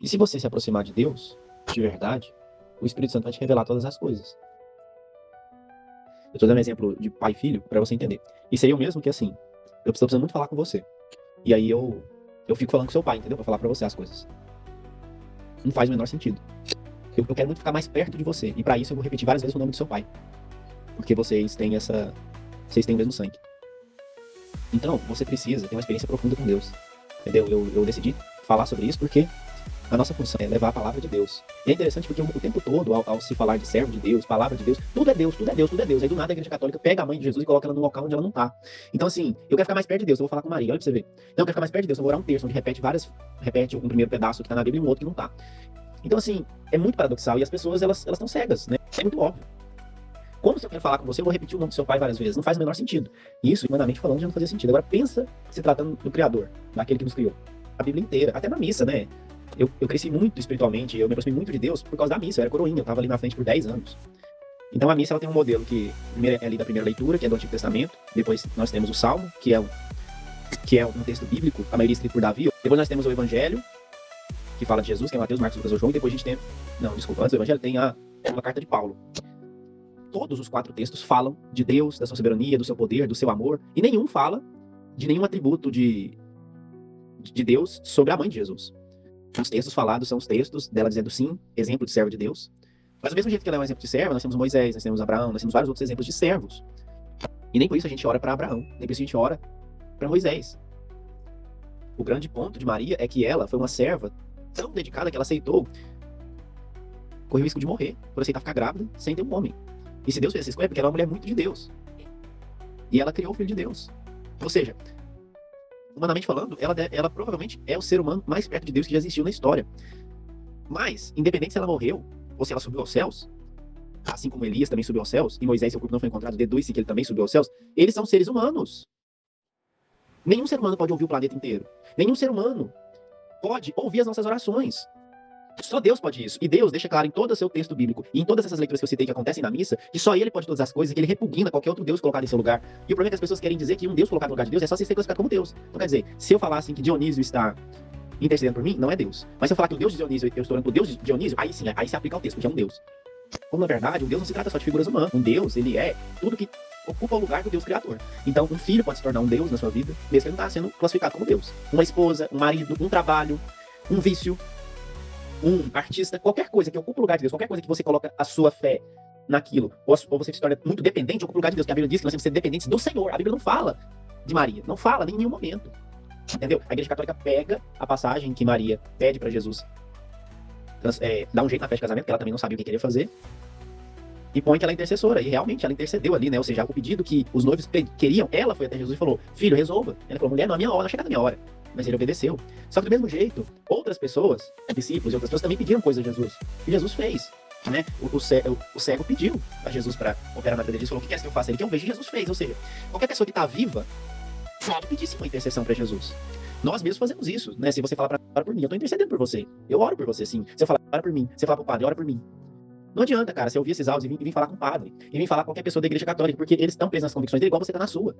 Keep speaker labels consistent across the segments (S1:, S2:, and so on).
S1: E se você se aproximar de Deus, de verdade, o Espírito Santo vai te revelar todas as coisas. Eu estou dando um exemplo de pai e filho para você entender. Isso aí é o mesmo que assim, eu estou precisando muito falar com você. E aí eu fico falando com seu pai, entendeu? Pra falar pra você as coisas. Não faz o menor sentido. Eu quero muito ficar mais perto de você. E pra isso eu vou repetir várias vezes o nome do seu pai. Porque vocês têm o mesmo sangue. Então, você precisa ter uma experiência profunda com Deus. Entendeu? Eu decidi falar sobre isso porque a nossa função é levar a palavra de Deus. E é interessante porque o tempo todo, ao se falar de servo de Deus, palavra de Deus, tudo é Deus, tudo é Deus, tudo é Deus. Aí do nada a Igreja Católica pega a mãe de Jesus e coloca ela num local onde ela não tá. Então assim, eu quero ficar mais perto de Deus, eu vou falar com Maria, olha pra você ver. Não, eu quero ficar mais perto de Deus, eu vou orar um texto onde repete um primeiro pedaço que tá na Bíblia e um outro que não tá. Então assim, é muito paradoxal e as pessoas, elas estão cegas, né? É muito óbvio. Como se eu quero falar com você, eu vou repetir o nome do seu pai várias vezes. Não faz o menor sentido. E isso, humanamente falando, já não fazia sentido. Agora pensa se tratando do Criador, daquele que nos criou. A Bíblia inteira, até na missa, né? Eu cresci muito espiritualmente, eu me aproximei muito de Deus por causa da missa. Eu era coroinha, eu estava ali na frente por 10 anos. Então a missa ela tem um modelo que é ali da primeira leitura, que é do Antigo Testamento. Depois nós temos o Salmo, que é um texto bíblico, a maioria escrito por Davi. Depois nós temos o Evangelho, que fala de Jesus, que é Mateus, Marcos, Lucas ou João. E depois a gente tem... Não, desculpa, antes do Evangelho tem a carta de Paulo. Todos os 4 textos falam de Deus, da sua soberania, do seu poder, do seu amor. E nenhum fala de nenhum atributo de Deus sobre a mãe de Jesus. Os textos falados são os textos dela dizendo sim, exemplo de servo de Deus. Mas do mesmo jeito que ela é um exemplo de servo, nós temos Moisés, nós temos Abraão, nós temos vários outros exemplos de servos. E nem por isso a gente ora para Abraão, nem por isso a gente ora para Moisés. O grande ponto de Maria é que ela foi uma serva tão dedicada que ela aceitou correr o risco de morrer por aceitar ficar grávida sem ter um homem. E se Deus fez essa escolha é porque ela é uma mulher muito de Deus. E ela criou o filho de Deus. Ou seja, humanamente falando, ela provavelmente é o ser humano mais perto de Deus que já existiu na história. Mas, independente se ela morreu ou se ela subiu aos céus, assim como Elias também subiu aos céus, e Moisés, seu corpo não foi encontrado, deduz-se que ele também subiu aos céus, eles são seres humanos. Nenhum ser humano pode ouvir o planeta inteiro. Nenhum ser humano pode ouvir as nossas orações. Só Deus pode isso. E Deus deixa claro em todo o seu texto bíblico e em todas essas leituras que eu citei que acontecem na missa, que só Ele pode todas as coisas, que Ele repugna qualquer outro Deus colocado em seu lugar. E o problema é que as pessoas querem dizer que um Deus colocado no lugar de Deus é só se ser classificado como Deus. Então quer dizer, se eu falar assim que Dionísio está intercedendo por mim, não é Deus. Mas se eu falar que o Deus de Dionísio, eu estou orando por Deus de Dionísio, aí sim, aí se aplica ao texto, porque é um Deus. Como na verdade, um Deus não se trata só de figuras humanas. Um Deus, ele é tudo que ocupa o lugar do Deus criador. Então, um filho pode se tornar um Deus na sua vida, mesmo que ele não está sendo classificado como Deus. Uma esposa, um marido, um trabalho, um vício, um artista, qualquer coisa que ocupa o lugar de Deus, qualquer coisa que você coloca a sua fé naquilo, ou você se torna muito dependente, ocupa o lugar de Deus, porque a Bíblia diz que nós temos que ser dependentes do Senhor. A Bíblia não fala de Maria, não fala em nenhum momento. Entendeu? A Igreja Católica pega a passagem que Maria pede para Jesus dar um jeito na festa de casamento, que ela também não sabia o que queria fazer, e põe que ela é intercessora, e realmente ela intercedeu ali, né? Ou seja, o pedido que os noivos queriam, ela foi até Jesus e falou: filho, resolva. Ele falou: mulher, não é a minha hora, não é chegada a minha hora. Mas ele obedeceu. Só que do mesmo jeito, outras pessoas, discípulos e outras pessoas também pediram coisas a Jesus. E Jesus fez. Né? O cego pediu a Jesus para operar na vida dele. Ele falou: o que quer que eu faça? Ele quer ver, Jesus fez. Ou seja, qualquer pessoa que está viva pode pedir sim uma intercessão para Jesus. Nós mesmos fazemos isso, né? Se você falar para por mim, eu estou intercedendo por você. Eu oro por você, sim. Se eu falar, ora por mim. Se eu falar para o padre, ora por mim. Não adianta, cara, você ouvir esses áudios e vir falar com o padre. E vir falar com qualquer pessoa da Igreja Católica, porque eles estão presos nas convicções dele igual você está na sua.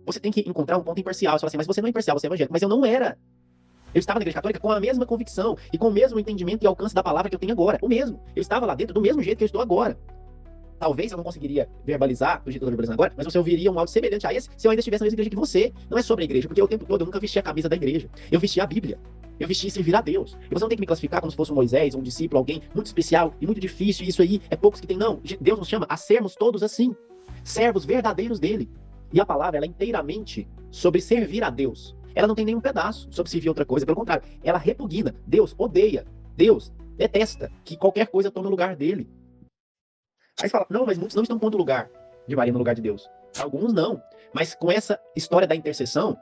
S1: Você tem que encontrar um ponto imparcial. Você fala assim: mas você não é imparcial, você é evangélico. Mas eu não era. Eu estava na Igreja Católica com a mesma convicção e com o mesmo entendimento e alcance da palavra que eu tenho agora. O mesmo. Eu estava lá dentro do mesmo jeito que eu estou agora. Talvez eu não conseguiria verbalizar do jeito que eu estou verbalizando agora, mas você ouviria um áudio semelhante a esse se eu ainda estivesse na mesma igreja que você. Não é sobre a igreja, porque o tempo todo eu nunca vesti a camisa da igreja. Eu vesti a Bíblia. Eu vesti servir a Deus. E você não tem que me classificar como se fosse um Moisés, um discípulo, alguém muito especial e muito difícil. E isso aí é poucos que tem. Não. Deus nos chama a sermos todos assim. Servos verdadeiros dele. E a palavra, ela é inteiramente sobre servir a Deus. Ela não tem nenhum pedaço sobre servir outra coisa. Pelo contrário, ela repugna. Deus odeia. Deus detesta que qualquer coisa tome o lugar dele. Aí você fala: não, mas muitos não estão pondo o lugar de Maria no lugar de Deus. Alguns não. Mas com essa história da intercessão,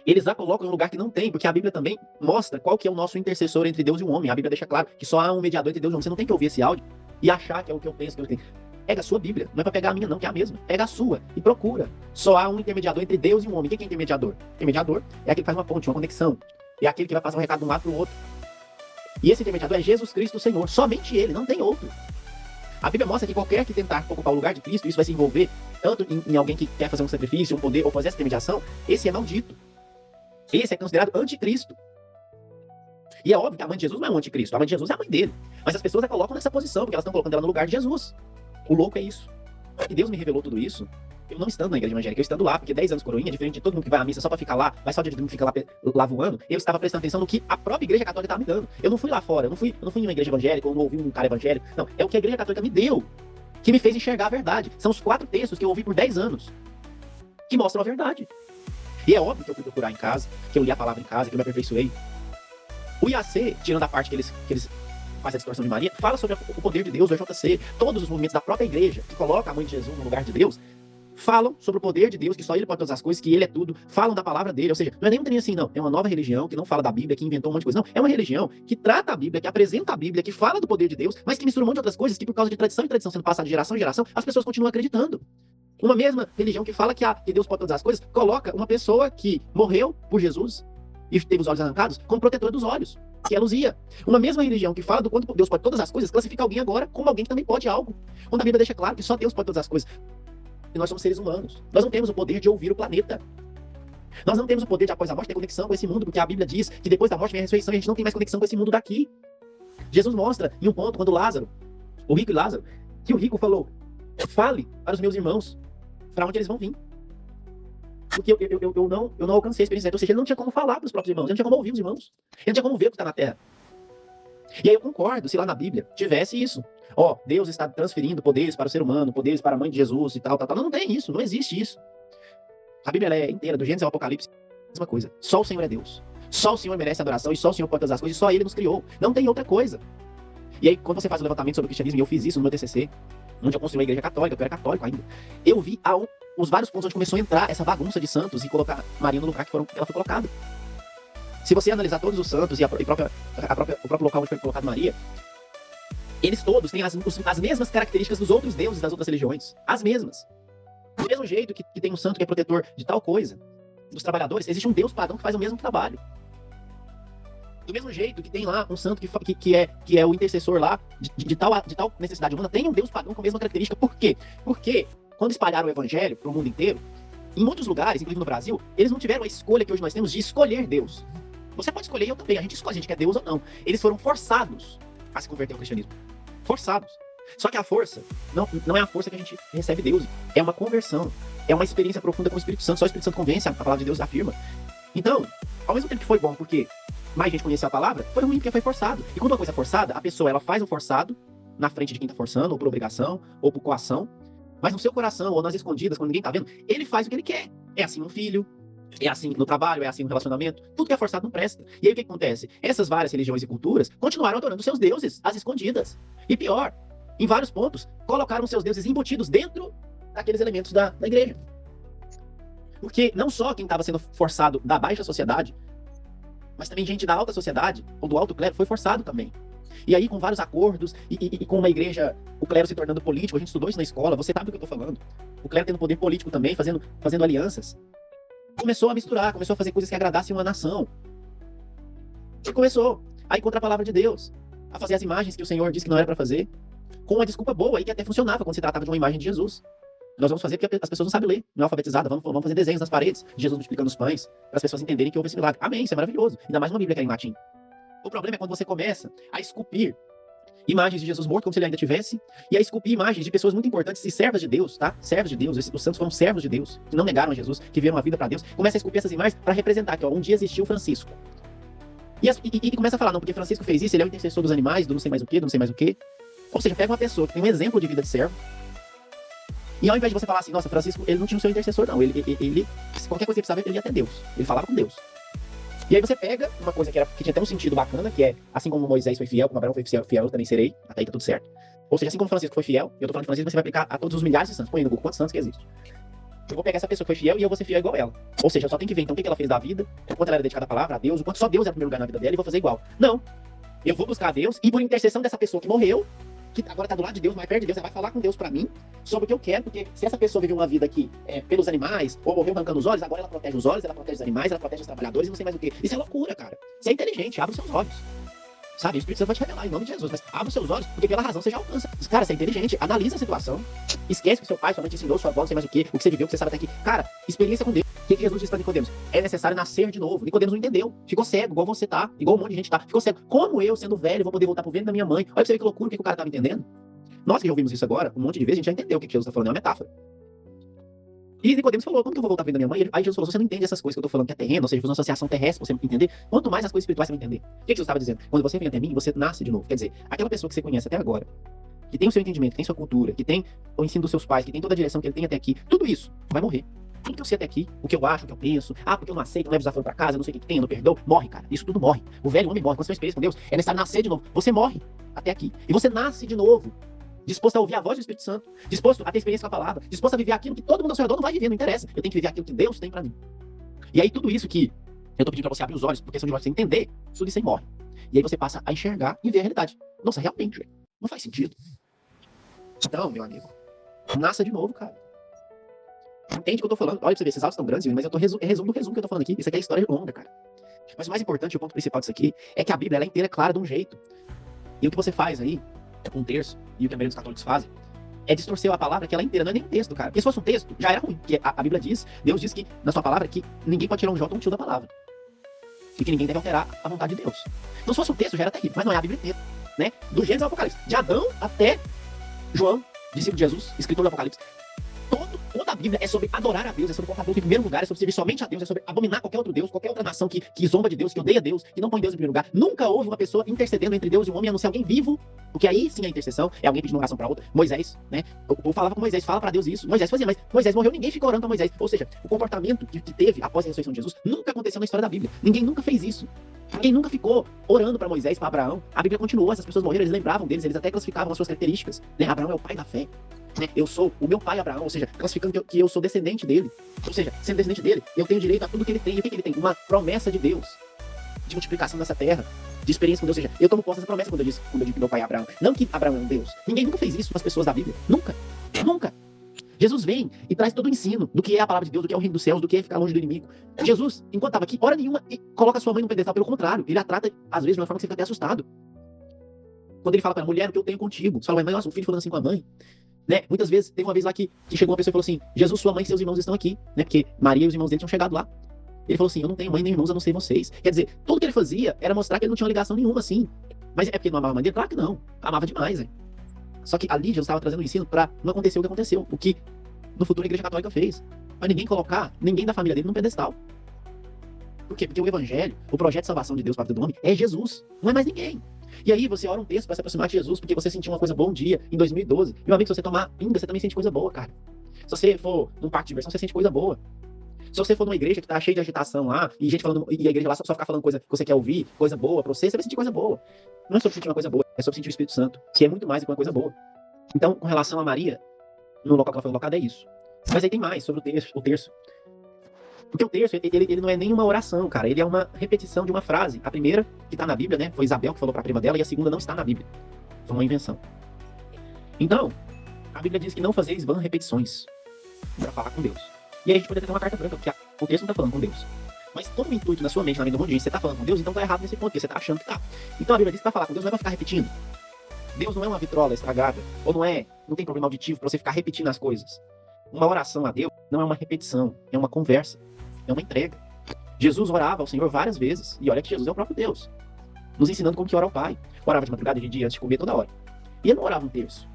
S1: eles a colocam em um lugar que não tem, porque a Bíblia também mostra qual que é o nosso intercessor entre Deus e o homem. A Bíblia deixa claro que só há um mediador entre Deus e o homem. Você não tem que ouvir esse áudio e achar que é o que eu penso, que eu tenho. Pega a sua Bíblia. Não é para pegar a minha, não, que é a mesma. Pega a sua e procura. Só há um intermediador entre Deus e o homem. Quem é intermediador? Intermediador é aquele que faz uma ponte, uma conexão. É aquele que vai passar um recado de um lado para o outro. E esse intermediador é Jesus Cristo, o Senhor. Somente ele, não tem outro. A Bíblia mostra que qualquer que tentar ocupar o lugar de Cristo, isso vai se envolver tanto em alguém que quer fazer um sacrifício, um poder, ou fazer essa intermediação, esse é maldito. Esse é considerado anticristo. E é óbvio que a mãe de Jesus não é um anticristo, a mãe de Jesus é a mãe dele. Mas as pessoas a colocam nessa posição, porque elas estão colocando ela no lugar de Jesus. O louco é isso. E Deus me revelou tudo isso, eu não estando na igreja evangélica, eu estando lá, porque 10 anos coroinha, diferente de todo mundo que vai à missa só pra ficar lá, vai só de domingo fica lá voando, eu estava prestando atenção no que a própria igreja católica estava me dando. Eu não fui lá fora, eu não fui em uma igreja evangélica, ou não ouvi um cara evangélico. Não, é o que a igreja católica me deu, que me fez enxergar a verdade. São os 4 textos que eu ouvi por 10 anos, que mostram a verdade. E é óbvio que eu fui procurar em casa, que eu li a palavra em casa, que eu me aperfeiçoei. O IAC, tirando a parte que eles fazem a distorção de Maria, fala sobre o poder de Deus, o EJC, todos os movimentos da própria igreja, que coloca a mãe de Jesus no lugar de Deus, falam sobre o poder de Deus, que só ele pode todas as coisas, que ele é tudo, falam da palavra dele, ou seja, não é nenhum trem assim, não, é uma nova religião que não fala da Bíblia, que inventou um monte de coisa, não, é uma religião que trata a Bíblia, que apresenta a Bíblia, que fala do poder de Deus, mas que mistura um monte de outras coisas, que por causa de tradição e tradição sendo passada de geração em geração, as pessoas continuam acreditando. Uma mesma religião que fala que Deus pode todas as coisas, coloca uma pessoa que morreu por Jesus e teve os olhos arrancados como protetora dos olhos, que é Luzia. Uma mesma religião que fala do quanto Deus pode todas as coisas, classifica alguém agora como alguém que também pode algo. Quando a Bíblia deixa claro que só Deus pode todas as coisas. E nós somos seres humanos. Nós não temos o poder de ouvir o planeta. Nós não temos o poder de, após a morte, ter conexão com esse mundo, porque a Bíblia diz que depois da morte vem a ressurreição e a gente não tem mais conexão com esse mundo daqui. Jesus mostra, em um ponto, quando Lázaro, o rico e Lázaro, que o rico falou, fale para os meus irmãos para onde eles vão vir. Porque eu não alcancei a experiência. Ou seja, ele não tinha como falar para os próprios irmãos, ele não tinha como ouvir os irmãos, ele não tinha como ver o que está na terra. E aí eu concordo, se lá na Bíblia tivesse isso. Ó, Deus está transferindo poderes para o ser humano, poderes para a mãe de Jesus e tal. Não tem isso, não existe isso. A Bíblia é inteira, do Gênesis ao Apocalipse, a mesma coisa. Só o Senhor é Deus. Só o Senhor merece adoração e só o Senhor pode todas as coisas e só Ele nos criou. Não tem outra coisa. E aí, quando você faz o levantamento sobre o cristianismo, e eu fiz isso no meu TCC, onde eu construí a igreja católica, eu era católico ainda, eu vi os vários pontos onde começou a entrar essa bagunça de santos e colocar Maria no lugar que ela foi colocada. Se você analisar todos os santos e o próprio local onde foi colocado Maria, eles todos têm as mesmas características dos outros deuses das outras religiões. As mesmas. Do mesmo jeito que tem um santo que é protetor de tal coisa, dos trabalhadores, existe um deus pagão que faz o mesmo trabalho. Do mesmo jeito que tem lá um santo que é o intercessor lá de tal necessidade humana, tem um deus pagão com a mesma característica. Por quê? Porque quando espalharam o evangelho para o mundo inteiro, em muitos lugares, inclusive no Brasil, eles não tiveram a escolha que hoje nós temos de escolher Deus. Você pode escolher, eu também. A gente escolhe, a gente quer Deus ou não. Eles foram forçados a se converter ao cristianismo. Forçados. Só que a força não é a força que a gente recebe Deus. É uma conversão. É uma experiência profunda com o Espírito Santo. Só o Espírito Santo convence, a palavra de Deus afirma. Então, ao mesmo tempo que foi bom porque mais gente conheceu a palavra, foi ruim porque foi forçado. E quando uma coisa é forçada, a pessoa ela faz o forçado na frente de quem está forçando, ou por obrigação, ou por coação. Mas no seu coração, ou nas escondidas, quando ninguém está vendo, ele faz o que ele quer. É assim um filho, é assim no trabalho, é assim no relacionamento. Tudo que é forçado não presta. E aí o que acontece? Essas várias religiões e culturas continuaram adorando seus deuses, às escondidas. E pior, em vários pontos, colocaram seus deuses embutidos dentro daqueles elementos da igreja. Porque não só quem estava sendo forçado da baixa sociedade, mas também gente da alta sociedade, ou do alto clero, foi forçado também. E aí, com vários acordos, e com uma igreja, o clero se tornando político, a gente estudou isso na escola, você sabe do que eu estou falando. O clero tendo poder político também, fazendo alianças. Começou a misturar, começou a fazer coisas que agradassem uma nação. E começou a ir contra a palavra de Deus, a fazer as imagens que o Senhor disse que não era para fazer, com uma desculpa boa e que até funcionava quando se tratava de uma imagem de Jesus. Nós vamos fazer porque as pessoas não sabem ler, não é alfabetizada, vamos fazer desenhos nas paredes, de Jesus multiplicando os pães, para as pessoas entenderem que houve esse milagre. Amém, isso é maravilhoso. Ainda mais uma Bíblia que é em latim. O problema é quando você começa a esculpir imagens de Jesus morto, como se ele ainda tivesse, e a esculpir imagens de pessoas muito importantes e servas de Deus, tá? Servos de Deus, os santos foram servos de Deus, que não negaram a Jesus, que viveram a vida para Deus. Começa a esculpir essas imagens para representar que, ó, um dia existiu Francisco. E começa a falar, não, porque Francisco fez isso, ele é o intercessor dos animais, do não sei mais o quê, do não sei mais o quê. Ou seja, pega uma pessoa que tem um exemplo de vida de servo, e ao invés de você falar assim, nossa, Francisco, ele não tinha o seu intercessor, não. Ele qualquer coisa que ele precisava, ele ia até Deus. Ele falava com Deus. E aí você pega uma coisa que tinha até um sentido bacana, que é, assim como Moisés foi fiel, como Abraão foi fiel, eu também serei, até aí tá tudo certo. Ou seja, assim como Francisco foi fiel, eu tô falando de Francisco, mas você vai aplicar a todos os milhares de santos. Põe no Google quantos santos que existem. Eu vou pegar essa pessoa que foi fiel e eu vou ser fiel igual ela. Ou seja, eu só tenho que ver então o que ela fez da vida, o quanto ela era dedicada à palavra, a Deus, o quanto só Deus é o primeiro lugar na vida dela e vou fazer igual. Não. Eu vou buscar a Deus e por intercessão dessa pessoa que morreu, que agora tá do lado de Deus, mais perto de Deus, ela vai falar com Deus pra mim sobre o que eu quero, porque se essa pessoa viveu uma vida aqui pelos animais, ou morreu arrancando os olhos, agora ela protege os olhos, ela protege os animais, ela protege os trabalhadores e não sei mais o que. Isso é loucura, cara. Isso é inteligente, abre os seus olhos. Sabe, o Espírito Santo vai te revelar em nome de Jesus, mas abre os seus olhos, porque pela razão você já alcança. Cara, você é inteligente, analisa a situação, esquece que seu pai, sua mãe te ensinou, sua avó, não sei mais o que você viveu, o que você sabe até aqui. Cara, experiência com Deus. que Jesus disse para Nicodemos? É necessário nascer de novo. Nicodemos não entendeu. Ficou cego, igual você tá, igual um monte de gente tá. Ficou cego. Como eu, sendo velho, vou poder voltar pro ventre da minha mãe? Olha pra você ver que loucura, o que o cara tava entendendo. Nós que já ouvimos isso agora, um monte de vezes, a gente já entendeu o que Jesus tá falando, é uma metáfora. E Nicodemos falou, como que eu vou voltar pra vida da minha mãe? Aí Jesus falou, você não entende essas coisas que eu tô falando que é terreno, ou seja, uma associação terrestre, você entender. Quanto mais as coisas espirituais você vai entender. O que Jesus estava dizendo? Quando você vem até mim, você nasce de novo. Quer dizer, aquela pessoa que você conhece até agora, que tem o seu entendimento, que tem sua cultura, que tem o ensino dos seus pais, que tem toda a direção que ele tem até aqui, tudo isso vai morrer. Tudo que eu sei até aqui, o que eu acho, o que eu penso, porque eu não aceito, não levo desafio pra casa, não sei o que tem, eu não perdoo, morre, cara. Isso tudo morre. O velho homem morre. Quando você tem experiência com Deus, é necessário nascer de novo. Você morre até aqui. E você nasce de novo. Disposto a ouvir a voz do Espírito Santo, disposto a ter experiência com a palavra, disposto a viver aquilo que todo mundo ao seu redor não vai viver, não interessa. Eu tenho que viver aquilo que Deus tem pra mim. E aí tudo isso que eu tô pedindo pra você abrir os olhos, por questão de você entender, tudo isso aí morre. E aí você passa a enxergar e ver a realidade. Nossa, realmente, não faz sentido. Então, meu amigo, nasça de novo, cara. Entende o que eu tô falando? Olha pra você ver, esses áudios estão grandes, mas eu tô resumo do resumo que eu tô falando aqui. Isso aqui é história longa, cara. Mas o mais importante, o ponto principal disso aqui, é que a Bíblia ela é inteira clara de um jeito. E o que você faz aí, com um terço, e o que a maioria dos católicos fazem, é distorcer a palavra que ela é inteira, não é nem um texto, cara. Porque se fosse um texto, já era ruim. Porque a Bíblia diz, Deus diz que, na sua palavra, que ninguém pode tirar um J ou um tio da palavra. E que ninguém deve alterar a vontade de Deus. Então se fosse um texto, já era terrível. Mas não é a Bíblia inteira, né? Do Gênesis ao Apocalipse. De Adão até João, discípulo de Jesus, escritor do Apocalipse. Toda a Bíblia é sobre adorar a Deus, é sobre colocar Deus em primeiro lugar, é sobre servir somente a Deus, é sobre abominar qualquer outro Deus, qualquer outra nação que zomba de Deus, que odeia Deus, que não põe Deus em primeiro lugar. Nunca houve uma pessoa intercedendo entre Deus e o homem, a não ser alguém vivo, porque aí sim a intercessão é alguém pedindo oração para outra. Moisés, né? O povo falava com Moisés, fala para Deus isso. Moisés fazia, mas Moisés morreu, ninguém ficou orando para Moisés. Ou seja, o comportamento que teve após a ressurreição de Jesus nunca aconteceu na história da Bíblia. Ninguém nunca fez isso. Ninguém nunca ficou orando para Moisés, para Abraão. A Bíblia continuou, essas pessoas morreram, eles lembravam deles, eles até classificavam as suas características. Né? Abraão é o pai da fé. Eu sou o meu pai Abraão, ou seja, classificando que eu sou descendente dele. Ou seja, sendo descendente dele, eu tenho direito a tudo que ele tem. E o que ele tem? Uma promessa de Deus, de multiplicação dessa terra, de experiência com Deus. Ou seja, eu tomo posse dessa promessa quando eu digo que meu pai é Abraão. Não que Abraão é um Deus. Ninguém nunca fez isso com as pessoas da Bíblia. Nunca. Nunca. Jesus vem e traz todo o ensino do que é a palavra de Deus, do que é o reino dos céus, do que é ficar longe do inimigo. Jesus, enquanto estava aqui, hora nenhuma, coloca sua mãe no pedestal. Pelo contrário, ele a trata, às vezes, de uma forma que você fica até assustado. Quando ele fala para a mulher, o que eu tenho contigo. Você fala, mas nossa, o filho falando assim com a mãe. Né? Muitas vezes, teve uma vez lá que chegou uma pessoa e falou assim, Jesus, sua mãe e seus irmãos estão aqui, né? Porque Maria e os irmãos dele tinham chegado lá. Ele falou assim, eu não tenho mãe nem irmãos, a não ser vocês. Quer dizer, tudo que ele fazia era mostrar que ele não tinha uma ligação nenhuma, assim. Mas é porque ele não amava a mãe dele? Claro que não. Amava demais, hein? Só que ali Jesus estava trazendo um ensino para não acontecer o que aconteceu. O que no futuro a Igreja Católica fez. Para ninguém colocar ninguém da família dele num pedestal. Por quê? Porque o Evangelho, o projeto de salvação de Deus para a vida do homem, é Jesus. Não é mais ninguém. E aí você ora um texto para se aproximar de Jesus, porque você sentiu uma coisa boa um dia, em 2012. Meu amigo, se você tomar pinga, você também sente coisa boa, cara. Se você for num parque de diversão, você sente coisa boa. Se você for numa igreja que tá cheia de agitação lá, e gente falando, e a igreja lá só ficar falando coisa que você quer ouvir, coisa boa pra você vai sentir coisa boa. Não é sobre sentir uma coisa boa, é sobre sentir o Espírito Santo, que é muito mais do que uma coisa boa. Então, com relação a Maria, no local que ela foi colocada, é isso. Mas aí tem mais sobre o terço. Porque o terço, ele não é nem uma oração, cara. Ele é uma repetição de uma frase. A primeira, que está na Bíblia, né? Foi Isabel que falou para a prima dela, e a segunda não está na Bíblia. Foi uma invenção. Então, a Bíblia diz que não fazeis vãs repetições para falar com Deus. E aí a gente poderia ter uma carta branca, porque o texto não está falando com Deus. Mas todo o intuito na sua mente, na mente do monte de gente, você está falando com Deus, então está errado nesse ponto, porque você está achando que está. Então a Bíblia diz que para falar com Deus não é para ficar repetindo. Deus não é uma vitrola estragada, ou não tem problema auditivo para você ficar repetindo as coisas. Uma oração a Deus não é uma repetição, é uma conversa. É uma entrega. Jesus orava ao Senhor várias vezes. E olha que Jesus é o próprio Deus. Nos ensinando como que ora ao Pai. Orava de madrugada, de dia, antes de comer, toda hora. E ele não orava um terço.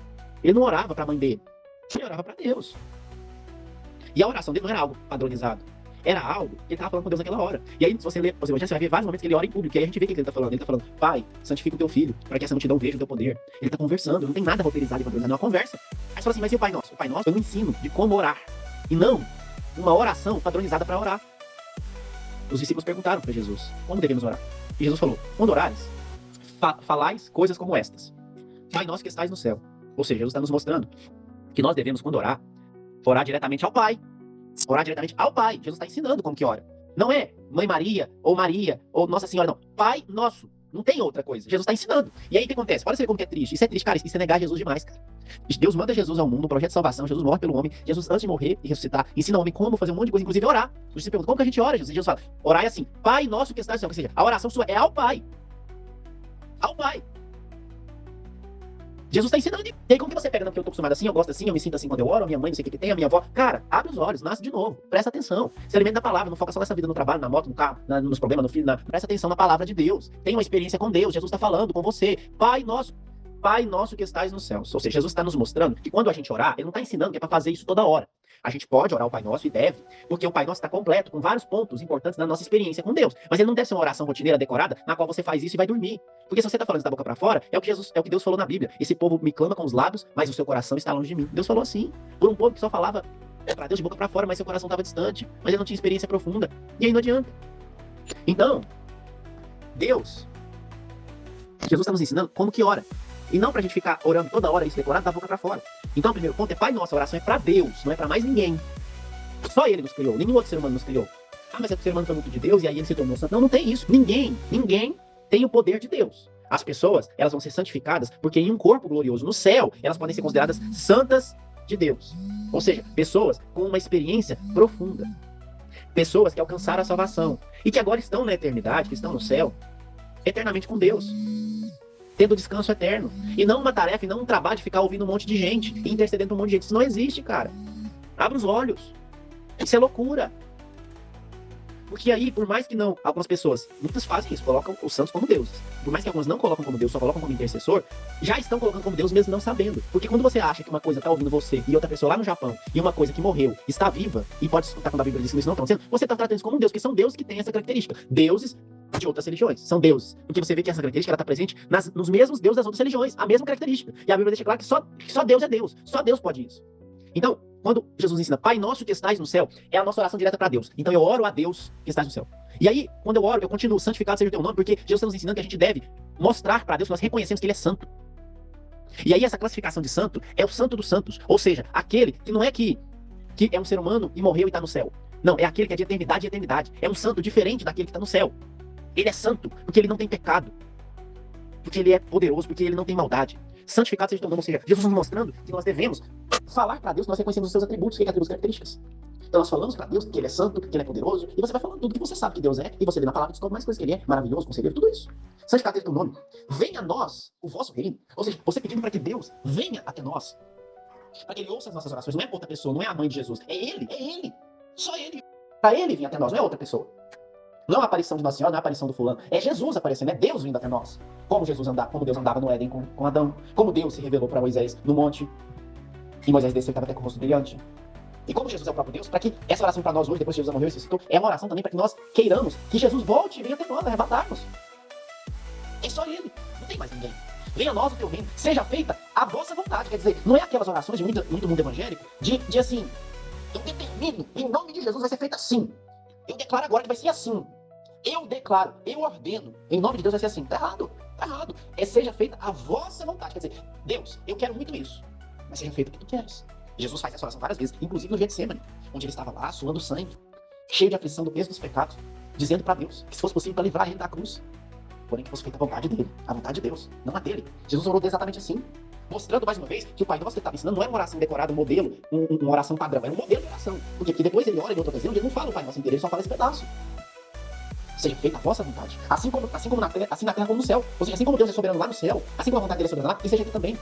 S1: Ele não orava para a mãe dele. Ele orava para Deus. E a oração dele não era algo padronizado. Era algo que ele estava falando com Deus naquela hora. E aí, se você ler os evangelhos, você vai ver vários momentos que ele ora em público. E aí a gente vê o que ele está falando. Ele está falando, Pai, santifica o teu filho, para que essa multidão veja o teu poder. Ele está conversando, não tem nada roteirizado e padronizado, é uma conversa. Aí você fala assim, mas e o Pai Nosso? O Pai Nosso é um ensino de como orar. E não uma oração padronizada para orar. Os discípulos perguntaram para Jesus, como devemos orar? E Jesus falou, quando orares, falais coisas como estas. Pai nosso que estais no céu. Ou seja, Jesus está nos mostrando que nós devemos, quando orar diretamente ao Pai. Orar diretamente ao Pai. Jesus está ensinando como que ora. Não é Mãe Maria, ou Nossa Senhora, não. Pai nosso. Não tem outra coisa. Jesus está ensinando. E aí o que acontece? Olha você como que é triste. Isso é triste, cara. Isso é negar Jesus demais, cara. Deus manda Jesus ao mundo, um projeto de salvação. Jesus morre pelo homem. Jesus, antes de morrer e ressuscitar, ensina o homem como fazer um monte de coisa, inclusive orar. Você pergunta, como que a gente ora, Jesus? E Jesus fala, orar é assim, Pai nosso que está no céu. Ou seja, a oração sua é ao Pai. Ao Pai. Jesus está ensinando. E aí, como que você pega? Não, porque eu tô acostumado assim, eu gosto assim, eu me sinto assim quando eu oro, a minha mãe não sei o que tem, a minha avó. Cara, abre os olhos, nasce de novo, presta atenção. Se alimenta da palavra, não foca só nessa vida, no trabalho, na moto, no carro, nos problemas, no filho. Presta atenção na palavra de Deus. Tenha uma experiência com Deus. Jesus está falando com você. Pai nosso que estais nos céus. Ou seja, Jesus está nos mostrando que quando a gente orar, ele não está ensinando que é para fazer isso toda hora. A gente pode orar o Pai Nosso e deve, porque o Pai Nosso está completo, com vários pontos importantes da nossa experiência com Deus. Mas ele não deve ser uma oração rotineira, decorada, na qual você faz isso e vai dormir. Porque se você está falando da boca para fora, é o que Deus falou na Bíblia. Esse povo me clama com os lábios, mas o seu coração está longe de mim. Deus falou assim, por um povo que só falava para Deus de boca para fora, mas seu coração estava distante, mas ele não tinha experiência profunda. E aí não adianta. Então, Jesus está nos ensinando como que ora. E não pra gente ficar orando toda hora isso decorado da boca pra fora. Então o primeiro ponto é Pai Nosso, a oração é pra Deus, não é pra mais ninguém. Só Ele nos criou, nenhum outro ser humano nos criou. Ah, mas é que o ser humano foi muito de Deus e aí ele se tornou santo. Não, não tem isso. Ninguém tem o poder de Deus. As pessoas, elas vão ser santificadas porque em um corpo glorioso no céu, elas podem ser consideradas santas de Deus. Ou seja, pessoas com uma experiência profunda. Pessoas que alcançaram a salvação e que agora estão na eternidade, que estão no céu, eternamente com Deus, tendo descanso eterno. E não uma tarefa, e não um trabalho de ficar ouvindo um monte de gente e intercedendo por um monte de gente. Isso não existe, cara. Abre os olhos. Isso é loucura. Porque aí, por mais que não, algumas pessoas, muitas fazem isso, colocam os santos como deuses. Por mais que algumas não colocam como Deus, só colocam como intercessor, já estão colocando como Deus mesmo não sabendo. Porque quando você acha que uma coisa está ouvindo você e outra pessoa lá no Japão, e uma coisa que morreu, está viva, e pode escutar quando a Bíblia diz que isso não estão sendo, você está tratando isso como um Deus, porque são deuses que têm essa característica. Deuses de outras religiões, são deuses. Porque você vê que essa característica está presente nos mesmos deuses das outras religiões, a mesma característica. E a Bíblia deixa claro que só Deus é Deus, só Deus pode isso. Então, quando Jesus ensina, Pai Nosso que estais no céu, é a nossa oração direta para Deus. Então eu oro a Deus que estais no céu. E aí, quando eu oro, eu continuo, santificado seja o teu nome, porque Jesus está nos ensinando que a gente deve mostrar para Deus que nós reconhecemos que Ele é santo. E aí essa classificação de santo é o santo dos santos. Ou seja, aquele que não é que é um ser humano e morreu e está no céu. Não, é aquele que é de eternidade e eternidade. É um santo diferente daquele que está no céu. Ele é santo porque ele não tem pecado. Porque ele é poderoso, porque ele não tem maldade. Santificado seja o teu nome, ou seja, Jesus nos mostrando que nós devemos falar para Deus que nós reconhecemos os seus atributos, que é atributos características. Então nós falamos para Deus que Ele é santo, que Ele é poderoso, e você vai falando tudo que você sabe que Deus é, e você lê na palavra e descobre mais coisas que Ele é, maravilhoso, conselheiro, tudo isso. Santificado seja o teu nome. Venha a nós o vosso reino. Ou seja, você pedindo para que Deus venha até nós, para que Ele ouça as nossas orações. Não é outra pessoa, não é a mãe de Jesus, é Ele, só Ele. Para Ele vir até nós, não é outra pessoa. Não é a aparição de Nossa Senhora, não é a aparição do fulano. É Jesus aparecendo, é Deus vindo até nós. Como Deus andava no Éden com Adão. Como Deus se revelou para Moisés no monte. E Moisés desceu e estava até com o rosto brilhante. E como Jesus é o próprio Deus, para que essa oração para nós hoje, depois que Jesus morreu e ressuscitou, é uma oração também para que nós queiramos que Jesus volte e venha até nós, arrebatar-nos. É só Ele, não tem mais ninguém. Venha a nós o teu reino, seja feita a vossa vontade. Quer dizer, não é aquelas orações de muito mundo evangélico, de assim, eu determino, em nome de Jesus vai ser feita assim. Eu declaro agora que vai ser assim. Eu declaro, eu ordeno, em nome de Deus vai ser assim. Tá errado, tá errado. Seja feita a vossa vontade. Quer dizer, Deus, eu quero muito isso, mas seja feito o que tu queres. Jesus faz essa oração várias vezes, inclusive no Getsemane, onde ele estava lá, suando sangue, cheio de aflição do peso dos pecados, dizendo para Deus que se fosse possível para livrar ele da cruz, porém que fosse feita a vontade dele, a vontade de Deus, não a dele. Jesus orou exatamente assim, mostrando mais uma vez que o Pai Nosso que ele estava ensinando não é uma oração decorada, um modelo, uma oração padrão, é um modelo de oração. Porque depois ele ora em outra ocasião, ele não fala o Pai Nosso inteiro, ele só fala esse pedaço. Seja feita a vossa vontade, assim na terra como no céu. Ou seja, assim como Deus é soberano lá no céu, assim como a vontade dele é soberana lá, que seja aqui também.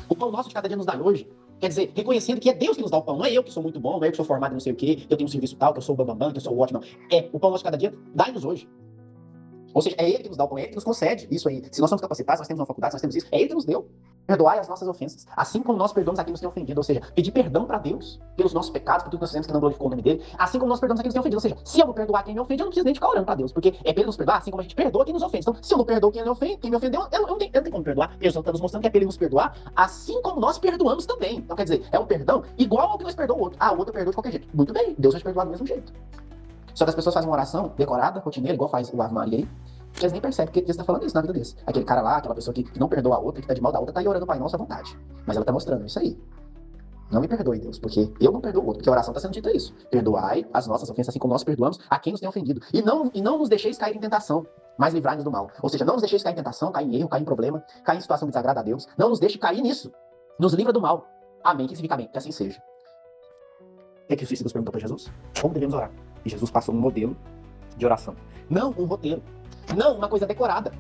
S1: O pão nosso de cada dia nos dá hoje. Quer dizer, reconhecendo que é Deus que nos dá o pão, não é eu que sou muito bom, não é eu que sou formado em não sei o quê, que eu tenho um serviço tal, que eu sou o bambambam, que eu sou o ótimo, não. É o pão nosso de cada dia, dai-nos hoje. Ou seja, é Ele que nos dá o pão, é Ele que nos concede isso aí. Se nós somos capacitados, nós temos uma faculdade, nós temos isso, é Ele que nos deu. Perdoai as nossas ofensas, assim como nós perdoamos a quem nos tem ofendido. Ou seja, pedir perdão para Deus pelos nossos pecados, por tudo que nós fizemos que não glorificou o nome dele, assim como nós perdoamos a quem nos tem ofendido. Ou seja, se eu não perdoar quem me ofende, eu não preciso nem ficar orando para Deus, porque é para Ele nos perdoar, assim como a gente perdoa quem nos ofende. Então, se eu não perdoo quem me ofendeu, eu não tenho como perdoar. Jesus está nos mostrando que é para Ele nos perdoar, assim como nós perdoamos também. Então, quer dizer, é um perdão igual ao que nós perdoamos o outro. O outro perdoa de qualquer jeito. Muito bem, Deus vai te perdoar do mesmo jeito. Só que as pessoas fazem uma oração decorada, rotineira, igual faz o Ave Maria aí, eles nem percebem que Deus está falando isso na vida deles. Aquele cara lá, aquela pessoa que não perdoa a outra, que está de mal da outra, está aí orando o Pai Nosso à vontade. Mas ela está mostrando isso aí. Não me perdoe, Deus, porque eu não perdoo o outro. Porque a oração está sendo dita isso. Perdoai as nossas ofensas, assim como nós perdoamos a quem nos tem ofendido. E não nos deixeis cair em tentação, mas livrai-nos do mal. Ou seja, não nos deixeis cair em tentação, cair em erro, cair em problema, cair em situação que desagrada a Deus. Não nos deixe cair nisso. Nos livra do mal. Amém, que significa amém, que assim seja. O que os discípulos perguntou para Jesus? Como devemos orar? E Jesus passou um modelo de oração. Não um roteiro. Não uma coisa decorada.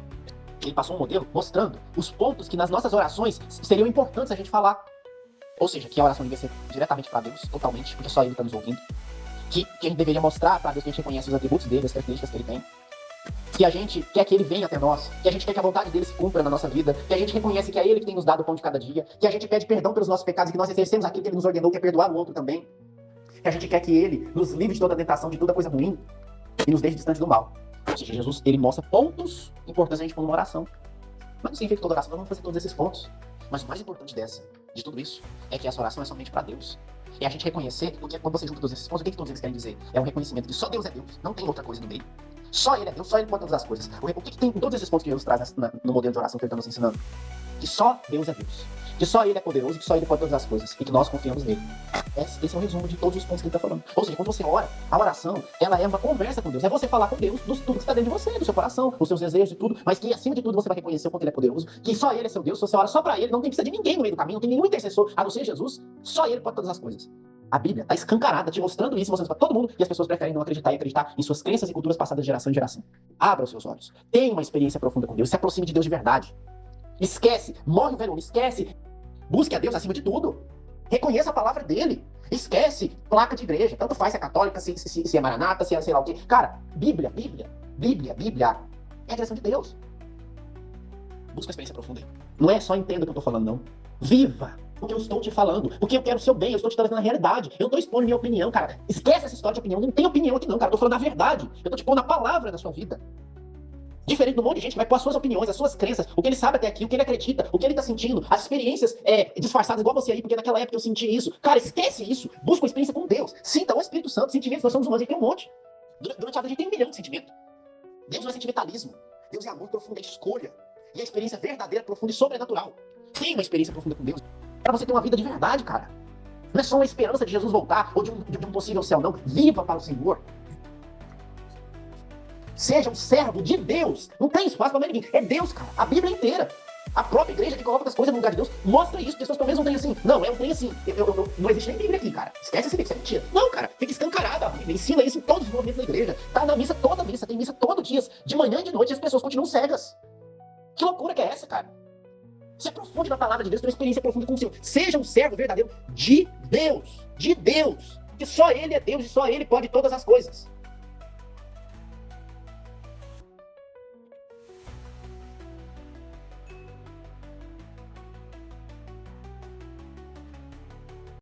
S1: Ele passou um modelo mostrando os pontos que nas nossas orações seriam importantes a gente falar. Ou seja, que a oração devia ser diretamente para Deus, totalmente, porque só Ele está nos ouvindo. Que a gente deveria mostrar para Deus que a gente reconhece os atributos dele, as características que Ele tem. Que a gente quer que Ele venha até nós, que a gente quer que a vontade dele se cumpra na nossa vida, que a gente reconhece que é Ele que tem nos dado o pão de cada dia, que a gente pede perdão pelos nossos pecados e que nós exercemos aquilo que Ele nos ordenou, que é perdoar o outro também. Que a gente quer que Ele nos livre de toda a tentação, de toda coisa ruim e nos deixe distante do mal. Ou seja, Jesus, Ele mostra pontos importantes a gente pôr numa oração. Mas não significa que toda oração nós vamos fazer todos esses pontos. Mas o mais importante de tudo isso, é que essa oração é somente para Deus. É a gente reconhecer, porque quando você junta todos esses pontos, o que todos eles querem dizer? É um reconhecimento que só Deus é Deus, não tem outra coisa no meio. Só Ele é Deus, só Ele pode todas as coisas. O que tem em todos esses pontos que Jesus traz no modelo de oração que Ele está nos ensinando? Que só Deus é Deus. Que só Ele é poderoso, que só Ele pode todas as coisas. E que nós confiamos nele. Esse é um resumo de todos os pontos que Ele está falando. Ou seja, quando você ora, a oração, ela é uma conversa com Deus. É você falar com Deus de tudo que está dentro de você, do seu coração, dos seus desejos e tudo. Mas que, acima de tudo, você vai reconhecer o quanto Ele é poderoso. Que só Ele é seu Deus. Se você ora só para Ele, não tem precisa de ninguém no meio do caminho. Não tem nenhum intercessor, a não ser Jesus. Só Ele pode todas as coisas. A Bíblia está escancarada, te mostrando isso, mostrando para todo mundo, e as pessoas preferem não acreditar e acreditar em suas crenças e culturas passadas de geração em geração. Abra os seus olhos. Tenha uma experiência profunda com Deus. Se aproxime de Deus de verdade. Esquece. Morre o velho homem. Esquece. Busque a Deus acima de tudo. Reconheça a palavra dele. Esquece placa de igreja. Tanto faz se é católica, se é maranata, se é sei lá o quê. Cara, Bíblia. É a direção de Deus. Busca uma experiência profunda aí. Não é só entenda o que eu tô falando, não. Viva o que eu estou te falando. Porque eu quero o seu bem, eu estou te trazendo a realidade. Eu não tô expondo minha opinião, cara. Esquece essa história de opinião. Não tem opinião aqui não, cara. Eu tô falando a verdade. Eu tô te pondo a palavra da sua vida. Diferente do monte de gente que vai pôr as suas opiniões, as suas crenças, o que ele sabe até aqui, o que ele acredita, o que ele tá sentindo, as experiências disfarçadas igual você aí, porque naquela época eu senti isso. Cara, esquece isso. Busca uma experiência com Deus. Sinta o Espírito Santo, sentimentos. Nós somos humanos, a gente tem um monte. Durante a vida a gente tem 1 milhão de sentimentos. Deus não é sentimentalismo. Deus é amor profundo, é escolha. E a experiência verdadeira, profunda e sobrenatural. Tem uma experiência profunda com Deus. Para você ter uma vida de verdade, cara. Não é só uma esperança de Jesus voltar ou de um possível céu, não. Viva para o Senhor. Seja um servo de Deus. Não tem espaço para mais ninguém. É Deus, cara. A Bíblia inteira. A própria igreja que coloca as coisas no lugar de Deus mostra isso. Pessoas pelo menos não têm assim. Não, é um trem assim. Não existe nem Bíblia aqui, cara. Esquece esse livro, isso é mentira. Não, cara. Fica escancarada a Bíblia. Ensina isso em todos os movimentos da igreja. Tá na missa toda missa. Tem missa todo dia. De manhã e de noite as pessoas continuam cegas. Que loucura que é essa, cara? Se aprofunde na palavra de Deus, tenha uma experiência profunda com o Senhor. Seja um servo verdadeiro de Deus. De Deus. Que só Ele é Deus e só Ele pode todas as coisas.